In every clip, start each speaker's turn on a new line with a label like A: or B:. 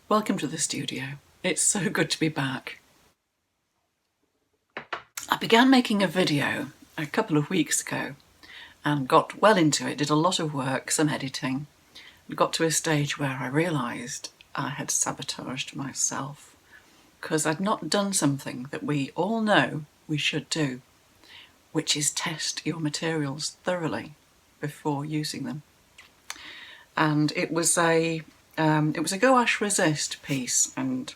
A: Welcome to the studio. It's so good to be back. I began making a video a couple of weeks ago and got well into it, did a lot of work, some editing, and got to a stage where I realised I had sabotaged myself because I'd not done something that we all know we should do, which is test your materials thoroughly before using them. And it was a gouache resist piece, and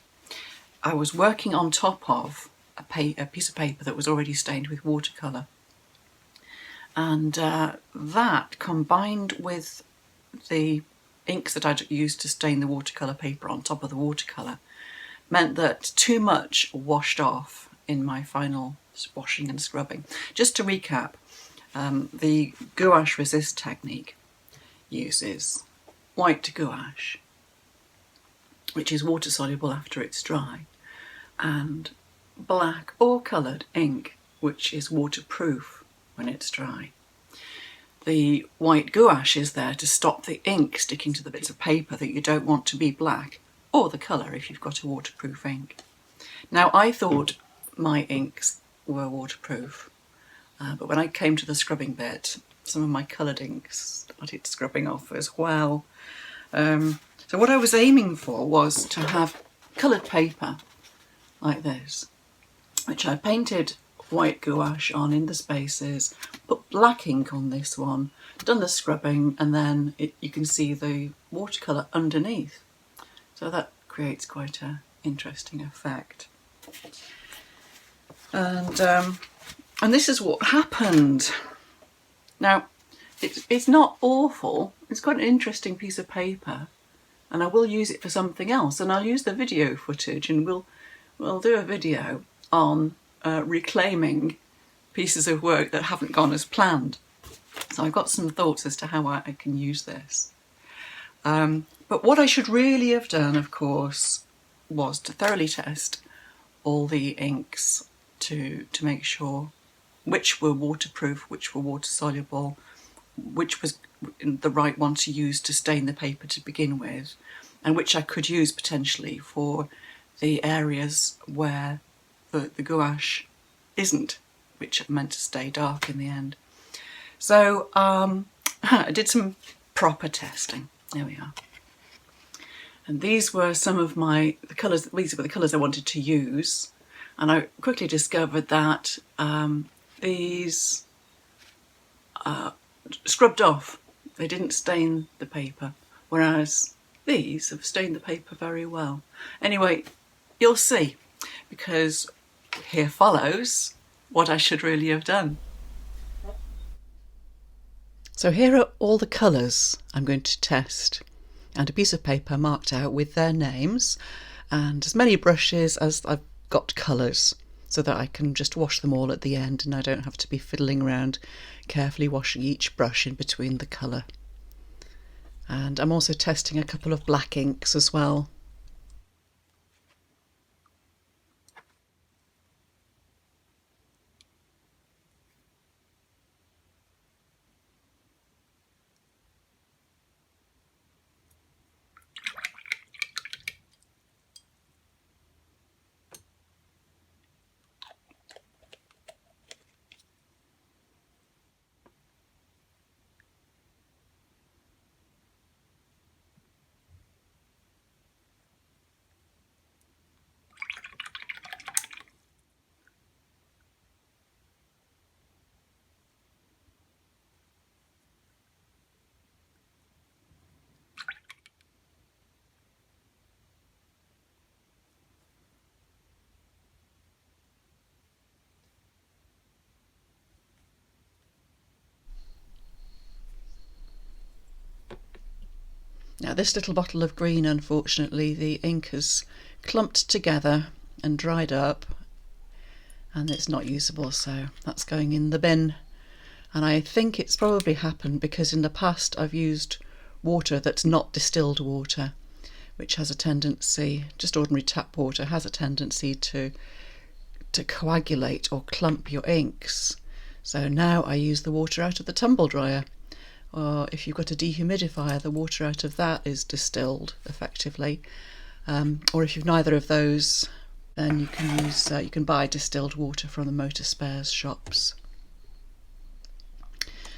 A: I was working on top of a piece of paper that was already stained with watercolour. And that, combined with the inks that I'd used to stain the watercolour paper on top of the watercolour, meant that too much washed off in my final washing and scrubbing. Just to recap, the gouache resist technique uses white gouache, which is water soluble after it's dry, and black or coloured ink, which is waterproof when it's dry. The white gouache is there to stop the ink sticking to the bits of paper that you don't want to be black, or the colour if you've got a waterproof ink. Now, I thought my inks were waterproof, but when I came to the scrubbing bit, some of my coloured inks started scrubbing off as well. So what I was aiming for was to have coloured paper like this, which I painted white gouache on in the spaces, put black ink on this one, done the scrubbing, and then you can see the watercolour underneath. So that creates quite an interesting effect. And this is what happened. Now, it's not awful. It's quite an interesting piece of paper, and I will use it for something else. And I'll use the video footage, and we'll do a video on reclaiming pieces of work that haven't gone as planned. So I've got some thoughts as to how I can use this. But what I should really have done, of course, was to thoroughly test all the inks to make sure which were waterproof, which were water soluble, which was the right one to use to stain the paper to begin with, and which I could use potentially for the areas where the gouache isn't, which are meant to stay dark in the end. So I did some proper testing. There we are. And these were some of the colours. These were the colours I wanted to use, and I quickly discovered that these scrubbed off. They didn't stain the paper, whereas these have stained the paper very well. Anyway, you'll see, because here follows what I should really have done. So here are all the colours I'm going to test, and a piece of paper marked out with their names, and as many brushes as I've got colours, so that I can just wash them all at the end and I don't have to be fiddling around carefully washing each brush in between the colour. And I'm also testing a couple of black inks as well. Now, this little bottle of green, unfortunately, the ink has clumped together and dried up, and it's not usable, so that's going in the bin. And I think it's probably happened because in the past I've used water that's not distilled water, which has a tendency, just ordinary tap water, has a tendency to coagulate or clump your inks. So now I use the water out of the tumble dryer, or if you've got a dehumidifier, the water out of that is distilled effectively, or if you've neither of those, then you can use you can buy distilled water from the motor spares shops.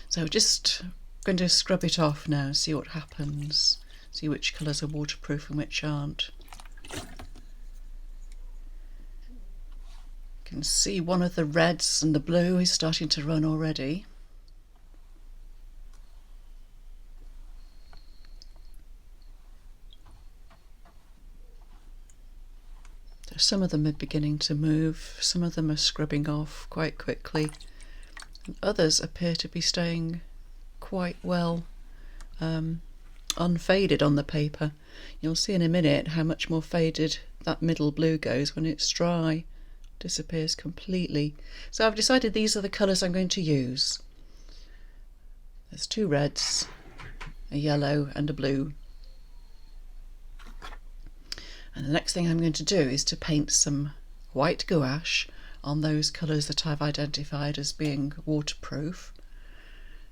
A: So just going to scrub it off now, see what happens, see which colours are waterproof and which aren't. You can see one of the reds and the blue is starting to run already. So some of them are beginning to move, some of them are scrubbing off quite quickly, and others appear to be staying quite well unfaded on the paper. You'll see in a minute how much more faded that middle blue goes when it's dry. Disappears completely. So I've decided these are the colours I'm going to use. There's two reds, a yellow and a blue. And the next thing I'm going to do is to paint some white gouache on those colours that I've identified as being waterproof.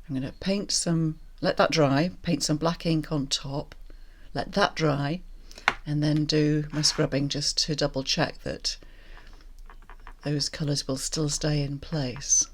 A: I'm going to paint some, let that dry, paint some black ink on top, let that dry, and then do my scrubbing just to double check that those colours will still stay in place.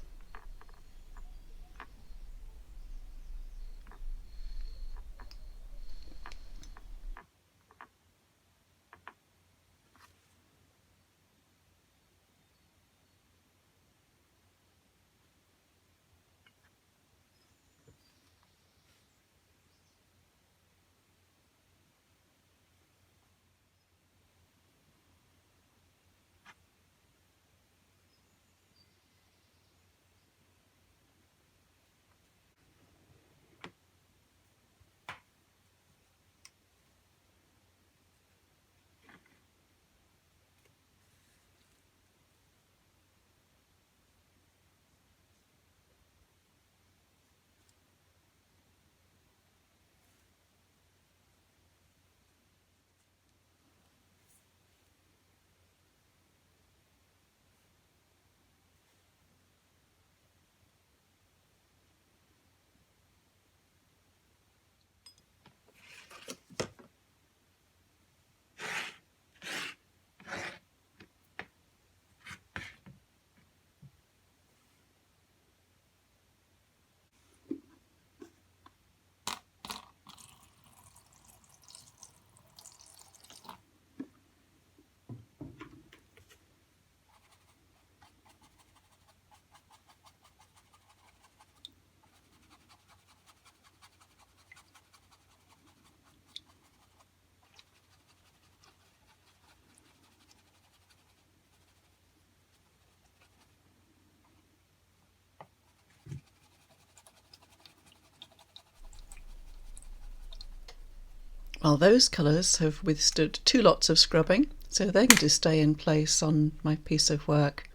A: Well, those colours have withstood 2 lots of scrubbing, so they're going to stay in place on my piece of work.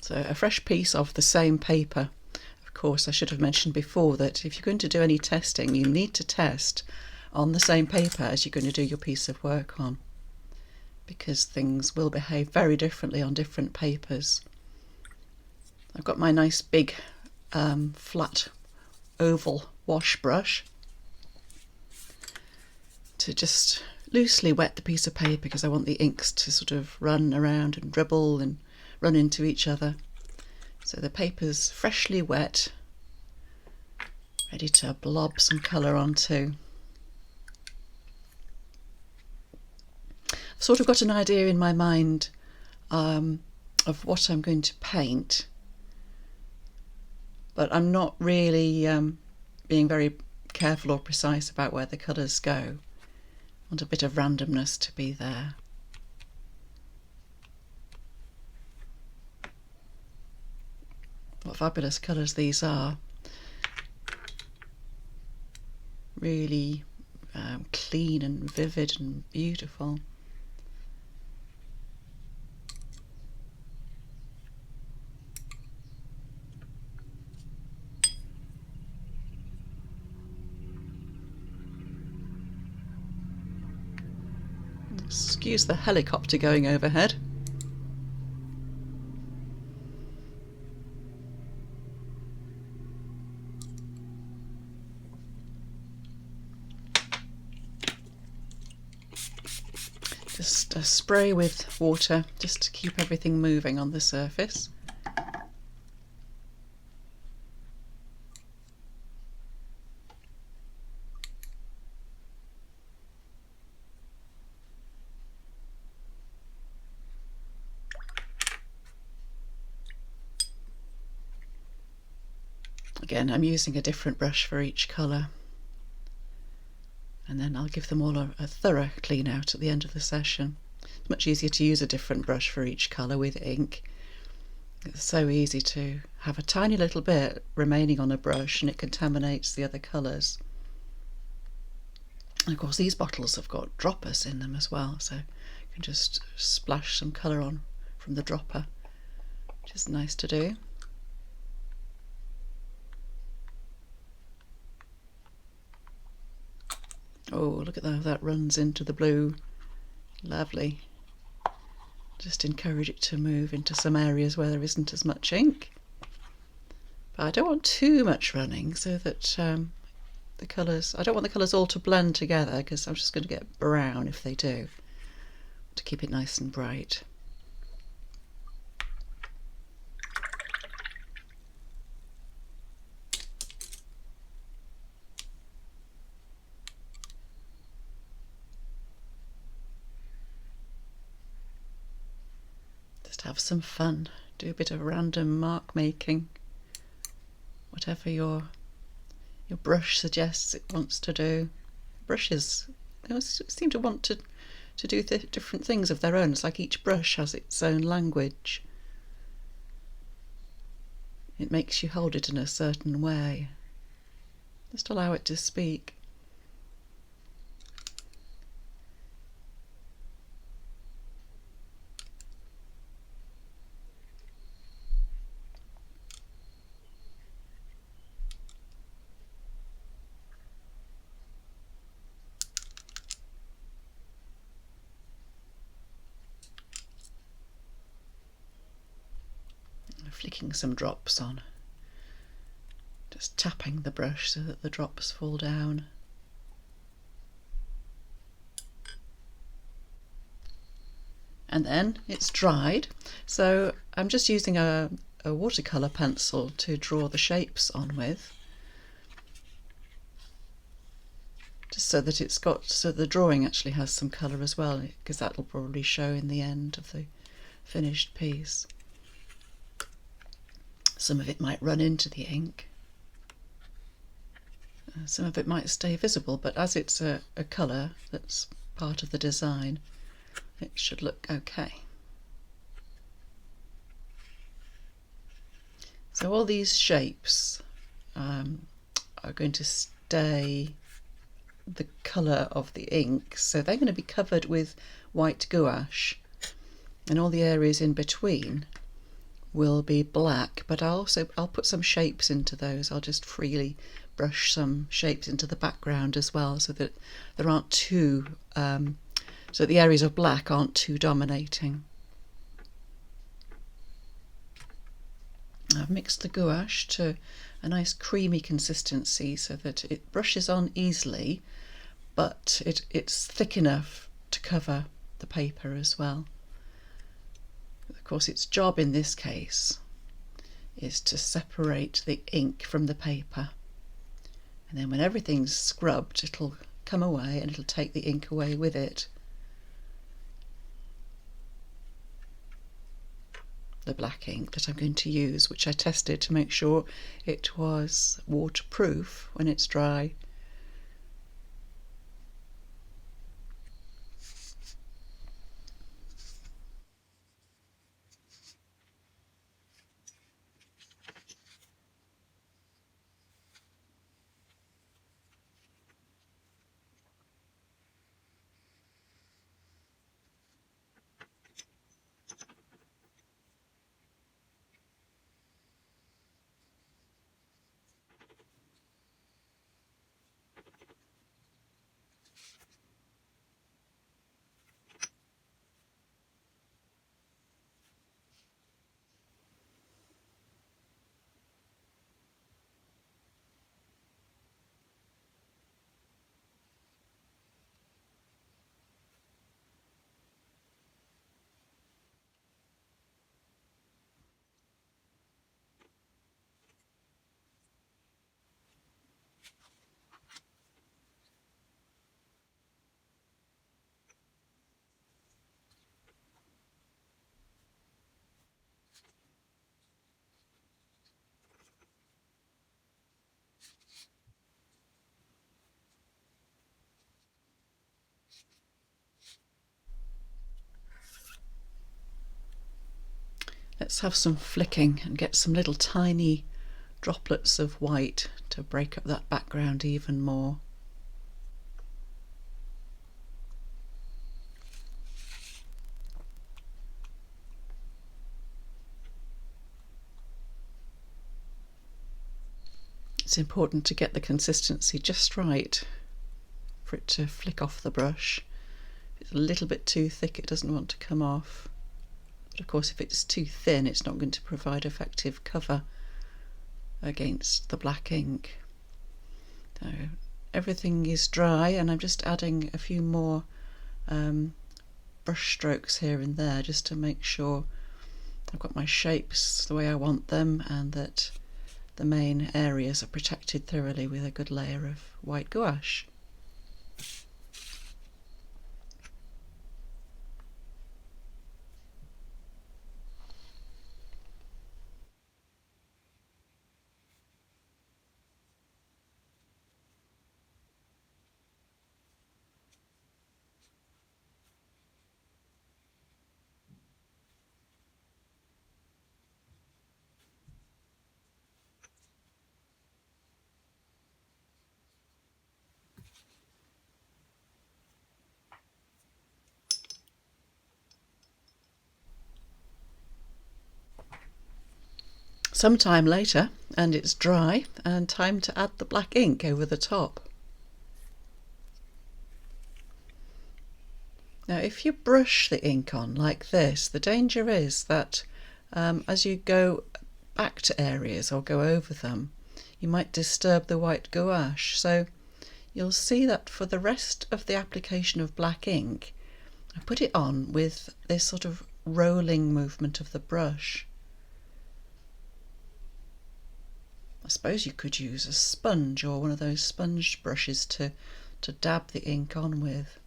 A: So a fresh piece of the same paper. Of course, I should have mentioned before that if you're going to do any testing, you need to test on the same paper as you're going to do your piece of work on, because things will behave very differently on different papers. I've got my nice big flat oval wash brush to just loosely wet the piece of paper because I want the inks to sort of run around and dribble and run into each other. So the paper's freshly wet, ready to blob some colour onto. I've sort of got an idea in my mind of what I'm going to paint, but I'm not really being very careful or precise about where the colours go. I want a bit of randomness to be there. What fabulous colours these are. Really clean and vivid and beautiful. Excuse the helicopter going overhead. just spray with water just to keep everything moving on the surface. Again, I'm using a different brush for each colour, and then I'll give them all a thorough clean out at the end of the session. It's much easier to use a different brush for each colour with ink. It's so easy to have a tiny little bit remaining on a brush and it contaminates the other colours. And of course these bottles have got droppers in them as well, so you can just splash some colour on from the dropper, which is nice to do. Oh, look at how that runs into the blue. Lovely. Just encourage it to move into some areas where there isn't as much ink. But I don't want too much running, so that the colours, I don't want the colours all to blend together, because I'm just going to get brown if they do, to keep it nice and bright. Just have some fun, do a bit of random mark making, whatever your brush suggests it wants to do. Brushes, they seem to want to do different things of their own. It's like each brush has its own language. It makes you hold it in a certain way. Just allow it to speak. Flicking some drops on, just tapping the brush so that the drops fall down. And then it's dried, so I'm just using a watercolour pencil to draw the shapes on with, just so that so the drawing actually has some colour as well, because that'll probably show in the end of the finished piece. Some of it might run into the ink, some of it might stay visible, but as it's a colour that's part of the design, it should look okay. So all these shapes are going to stay the colour of the ink, so they're going to be covered with white gouache, and all the areas in between will be black, but I'll put some shapes into those. I'll just freely brush some shapes into the background as well, so that there aren't too so the areas of black aren't too dominating. I've mixed the gouache to a nice creamy consistency so that it brushes on easily, but it's thick enough to cover the paper as well. Of course, its job in this case is to separate the ink from the paper, and then when everything's scrubbed, it'll come away and it'll take the ink away with it. The black ink that I'm going to use, which I tested to make sure it was waterproof when it's dry. Let's have some flicking and get some little tiny droplets of white to break up that background even more. It's important to get the consistency just right for it to flick off the brush. If it's a little bit too thick, it doesn't want to come off. But of course, if it's too thin, it's not going to provide effective cover against the black ink. So everything is dry, and I'm just adding a few more brush strokes here and there just to make sure I've got my shapes the way I want them and that the main areas are protected thoroughly with a good layer of white gouache. Some time later, and it's dry, and time to add the black ink over the top. Now if you brush the ink on like this, the danger is that as you go back to areas or go over them, you might disturb the white gouache. So you'll see that for the rest of the application of black ink, I put it on with this sort of rolling movement of the brush. I suppose you could use a sponge or one of those sponge brushes to dab the ink on with.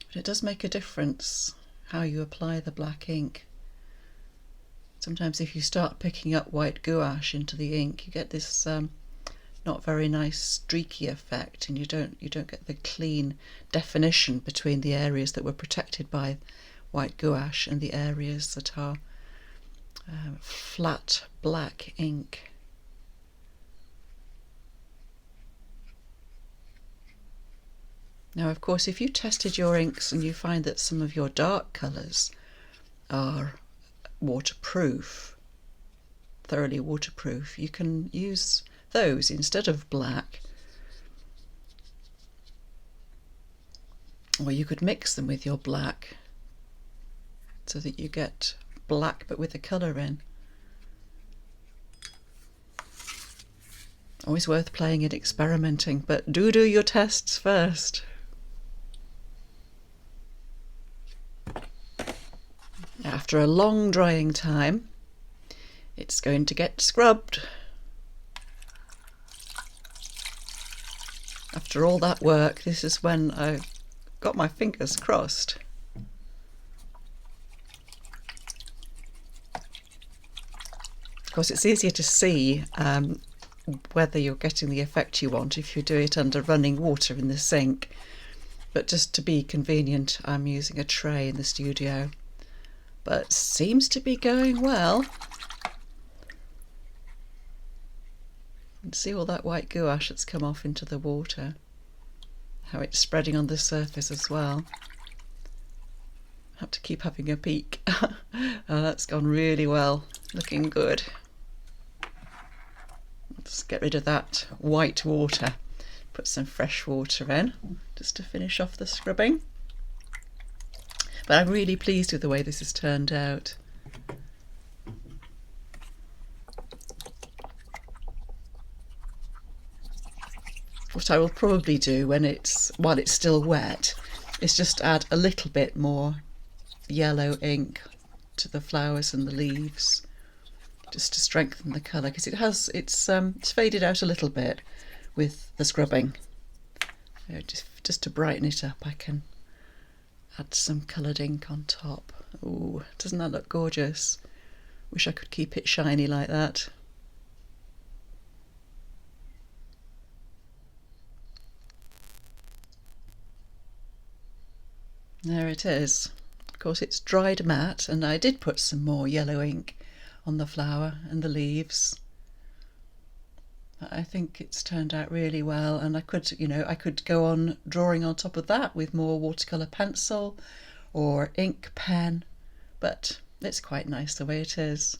A: But it does make a difference how you apply the black ink. Sometimes if you start picking up white gouache into the ink, you get this not very nice streaky effect, and you don't get the clean definition between the areas that were protected by white gouache and the areas that are flat black ink. Now of course, if you tested your inks and you find that some of your dark colours are waterproof, thoroughly waterproof, you can use those instead of black, or you could mix them with your black so that you get black but with the colour in. Always worth playing and experimenting, but do your tests first. After a long drying time, it's going to get scrubbed. After all that work, this is when I got my fingers crossed. Of course, it's easier to see whether you're getting the effect you want if you do it under running water in the sink. But just to be convenient, I'm using a tray in the studio. But seems to be going well. You can see all that white gouache that's come off into the water, how it's spreading on the surface as well. Have to keep having a peek. Oh, that's gone really well, looking good. Let's get rid of that white water, put some fresh water in just to finish off the scrubbing. But I'm really pleased with the way this has turned out. What I will probably do while it's still wet is just add a little bit more yellow ink to the flowers and the leaves, just to strengthen the colour, because it's faded out a little bit with the scrubbing. So just to brighten it up, I can add some coloured ink on top. Ooh, doesn't that look gorgeous? Wish I could keep it shiny like that. There it is. Of course it's dried matte, and I did put some more yellow ink on the flower and the leaves. I think it's turned out really well, and I could go on drawing on top of that with more watercolour pencil or ink pen, but it's quite nice the way it is.